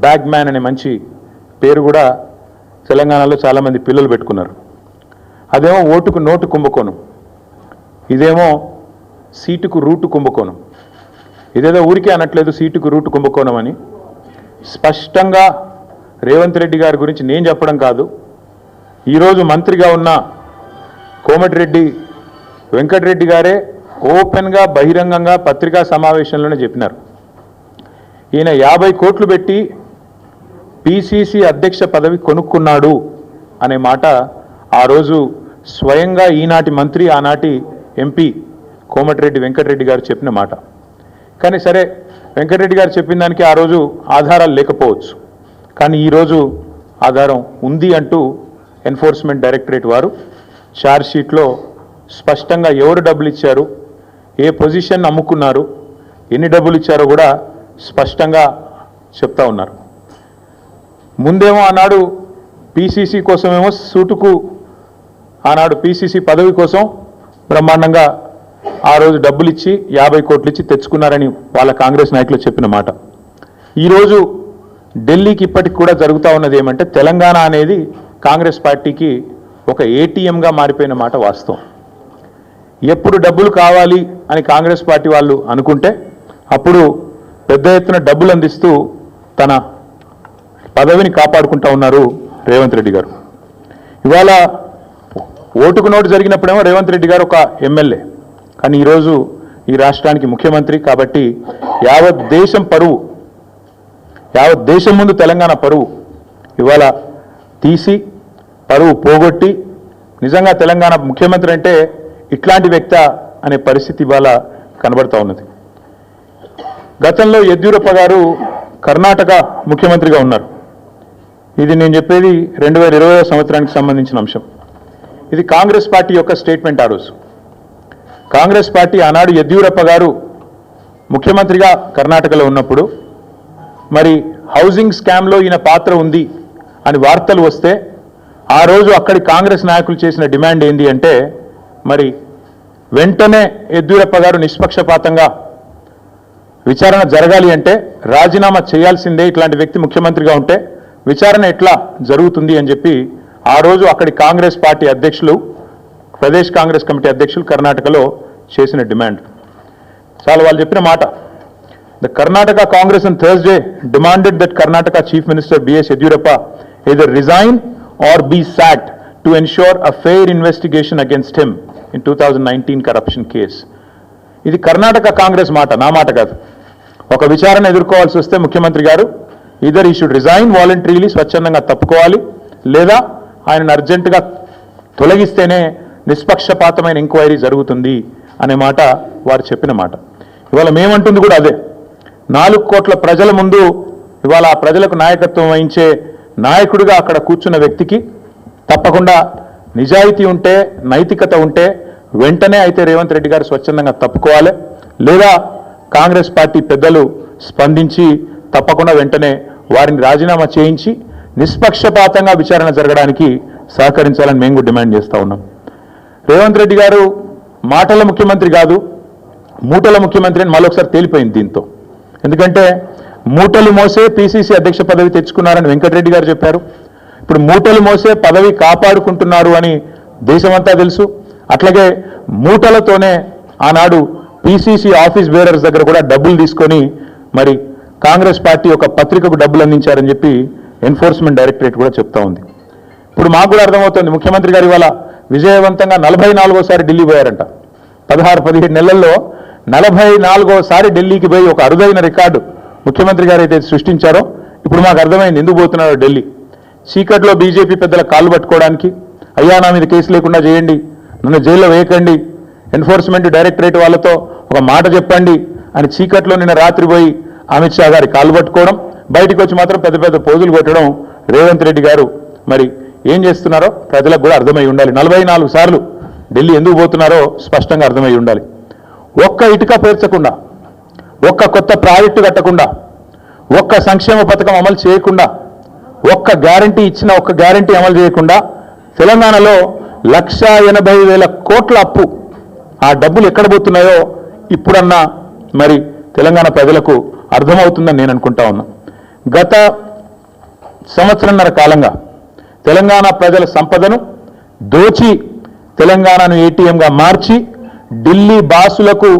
Bag man అనే మంచి పేరు కూడా తెలంగాణలో చాలామంది పిల్లలు పెట్టుకున్నారు. అదేమో ఓటుకు నోటు కుంభకోణం, ఇదేమో సీటుకు రూటు కుంభకోణం. ఇదేదో ఊరికే అనట్లేదు సీటుకు రూటు కుంభకోణం అని. స్పష్టంగా రేవంత్ రెడ్డి గారి గురించి నేను చెప్పడం కాదు, ఈరోజు మంత్రిగా ఉన్న కోమటిరెడ్డి వెంకటరెడ్డి గారే ఓపెన్గా బహిరంగంగా పత్రికా సమావేశంలోనే చెప్పినారు. ఈయన 50 కోట్లు పెట్టి పిసిసి అధ్యక్ష పదవి కొనుక్కున్నాడు అనే మాట ఆ రోజు స్వయంగా ఈనాటి మంత్రి ఆనాటి ఎంపీ కోమటిరెడ్డి వెంకటరెడ్డి గారు చెప్పిన మాట. కానీ సరే, వెంకటరెడ్డి గారు చెప్పిన దానికి ఆ రోజు ఆధారాలు లేకపోవచ్చు, కానీ ఈరోజు ఆధారం ఉంది అంటూ ఎన్ఫోర్స్మెంట్ డైరెక్టరేట్ వారు ఛార్జ్ షీట్లో స్పష్టంగా ఎవరు డబ్బులు ఇచ్చారు, ఏ పొజిషన్ అమ్ముకున్నారు, ఎన్ని డబ్బులు ఇచ్చారో కూడా స్పష్టంగా చెప్తా ఉన్నారు. ముందేమో ఆనాడు పిసిసి కోసమేమో సూటుకు ఆనాడు పిసిసి పదవి కోసం బ్రహ్మాండంగా ఆ రోజు డబ్బులు ఇచ్చి 50 కోట్లు ఇచ్చి తెచ్చుకున్నారని వాళ్ళ కాంగ్రెస్ నాయకులు చెప్పిన మాట. ఈరోజు ఢిల్లీకి ఇప్పటికి కూడా జరుగుతూ ఉన్నది ఏమంటే, తెలంగాణ అనేది కాంగ్రెస్ పార్టీకి ఒక ఏటీఎంగా మారిపోయిన మాట వాస్తవం. ఎప్పుడు డబ్బులు కావాలి అని కాంగ్రెస్ పార్టీ వాళ్ళు అనుకుంటే అప్పుడు పెద్ద ఎత్తున డబ్బులు అందిస్తూ తన పదవిని కాపాడుకుంటూ ఉన్నారు రేవంత్ రెడ్డి గారు. ఇవాళ ఓటుకు నోటు జరిగినప్పుడేమో రేవంత్ రెడ్డి గారు ఒక ఎమ్మెల్యే, కానీ ఈరోజు ఈ రాష్ట్రానికి ముఖ్యమంత్రి కాబట్టి యావత్ దేశం పరువు, యావత్ దేశం ముందు తెలంగాణ పరువు ఇవాళ తీసి పరువు పోగొట్టి నిజంగా తెలంగాణ ముఖ్యమంత్రి అంటే ఇట్లాంటి వ్యక్తి అనే పరిస్థితి ఇవాళ కనబడతా ఉన్నది. గతంలో యడ్యూరప్ప గారు కర్ణాటక ముఖ్యమంత్రిగా ఉన్నారు. ఇది నేను చెప్పేది 2020 సంవత్సరానికి సంబంధించిన అంశం. ఇది కాంగ్రెస్ పార్టీ యొక్క స్టేట్మెంట్. ఆ రోజు కాంగ్రెస్ పార్టీ ఆనాడు యడ్యూరప్ప గారు ముఖ్యమంత్రిగా కర్ణాటకలో ఉన్నప్పుడు మరి హౌసింగ్ స్కామ్లో ఈయన పాత్ర ఉంది అని వార్తలు వస్తే ఆ రోజు అక్కడి కాంగ్రెస్ నాయకులు చేసిన డిమాండ్ ఏంటి అంటే, మరి వెంటనే యడ్యూరప్ప గారు నిష్పక్షపాతంగా విచారణ జరగాలి అంటే రాజీనామా చేయాల్సిందే, ఇట్లాంటి వ్యక్తి ముఖ్యమంత్రిగా ఉంటే విచారణ ఎట్లా జరుగుతుంది అని చెప్పి ఆ రోజు అక్కడి కాంగ్రెస్ పార్టీ అధ్యక్షులు, ప్రదేశ్ కాంగ్రెస్ కమిటీ అధ్యక్షులు కర్ణాటకలో చేసిన డిమాండ్. చాలా వాళ్ళు చెప్పిన మాట. The Karnataka Congress on Thursday demanded that Karnataka Chief Minister B.S. Yediyurappa either resign or be sacked to ensure a fair investigation against him in 2019 corruption case. ఇది కర్ణాటక కాంగ్రెస్ మాట, నా మాట కాదు. ఒక విచారణ ఎదుర్కోవాల్సి వస్తే ముఖ్యమంత్రి గారు ఈదర్ ఈ షుడ్ రిజైన్ వాలంటరీలీ, స్వచ్ఛందంగా తప్పుకోవాలి, లేదా ఆయనను అర్జెంటుగా తొలగిస్తేనే నిష్పక్షపాతమైన ఎంక్వైరీ జరుగుతుంది అనే మాట వారు చెప్పిన మాట. ఇవాళ మేమంటుంది కూడా అదే. 4 కోట్ల ప్రజల ముందు ఇవాళ ఆ ప్రజలకు నాయకత్వం వహించే నాయకుడిగా అక్కడ కూర్చున్న వ్యక్తికి తప్పకుండా నిజాయితీ ఉంటే, నైతికత ఉంటే వెంటనే అయితే రేవంత్ రెడ్డి గారు స్వచ్ఛందంగా తప్పుకోవాలి, లేదా కాంగ్రెస్ పార్టీ పెద్దలు స్పందించి తప్పకుండా వెంటనే వారిని రాజీనామా చేయించి నిష్పక్షపాతంగా విచారణ జరగడానికి సహకరించాలని మేము కూడా డిమాండ్ చేస్తూ ఉన్నాం. రేవంత్ రెడ్డి గారు మాటల ముఖ్యమంత్రి కాదు, మూటల ముఖ్యమంత్రి అని మరొకసారి తేలిపోయింది దీంతో. ఎందుకంటే మూటలు మోసే పిసిసి అధ్యక్ష పదవి తెచ్చుకున్నారని వెంకటరెడ్డి గారు చెప్పారు. ఇప్పుడు మూటలు మోసే పదవి కాపాడుకుంటున్నారు అని దేశమంతా తెలుసు. అట్లాగే మూటలతోనే ఆనాడు పిసిసి ఆఫీస్ బేరర్స్ దగ్గర కూడా డబ్బులు తీసుకొని మరి కాంగ్రెస్ పార్టీ ఒక పత్రికకు డబ్బులు అందించారని చెప్పి ఎన్ఫోర్స్మెంట్ డైరెక్టరేట్ కూడా చెప్తా ఉంది. ఇప్పుడు మాకు కూడా అర్థమవుతుంది, ముఖ్యమంత్రి గారు ఇవాళ విజయవంతంగా 44సారి ఢిల్లీ పోయారంట. 16-17 నెలల్లో 44సారి ఢిల్లీకి పోయి ఒక అరుదైన రికార్డు ముఖ్యమంత్రి గారు అయితే సృష్టించారో ఇప్పుడు మాకు అర్థమైంది ఎందుకు పోతున్నారో ఢిల్లీ. చీకట్లో బీజేపీ పెద్దల కాళ్ళు పట్టుకోవడానికి, అయ్యా నా మీద కేసు లేకుండా చేయండి, నన్ను జైల్లో వేయకండి, ఎన్ఫోర్స్మెంట్ డైరెక్టరేట్ వాళ్ళతో ఒక మాట చెప్పండి అని చీకట్లో నిన్న రాత్రి పోయి అమిత్ షా గారి కాళ్ళు పట్టుకోవడం, బయటకు వచ్చి మాత్రం పెద్ద పెద్ద పోజులు కొట్టడం రేవంత్ రెడ్డి గారు మరి ఏం చేస్తున్నారో ప్రజలకు కూడా అర్థమై ఉండాలి. 44 సార్లు ఢిల్లీ ఎందుకు పోతున్నారో స్పష్టంగా అర్థమై ఉండాలి. ఒక్క ఇటుక పేర్చకుండా, ఒక్క కొత్త ప్రాజెక్టు కట్టకుండా, ఒక్క సంక్షేమ పథకం అమలు చేయకుండా, ఒక్క గ్యారంటీ ఇచ్చిన ఒక్క గ్యారంటీ అమలు చేయకుండా తెలంగాణలో 1,80,000 కోట్ల అప్పు. ఆ డబ్బులు ఎక్కడ పోతున్నాయో ఇప్పుడన్నా మరి తెలంగాణ ప్రజలకు అర్థమవుతుందని నేను అనుకుంటా ఉన్నా. గత సంవత్సరంన్నర కాలంగా తెలంగాణ ప్రజల సంపదను దోచి తెలంగాణను ఏటీఎంగా మార్చి ఢిల్లీ బాసులకు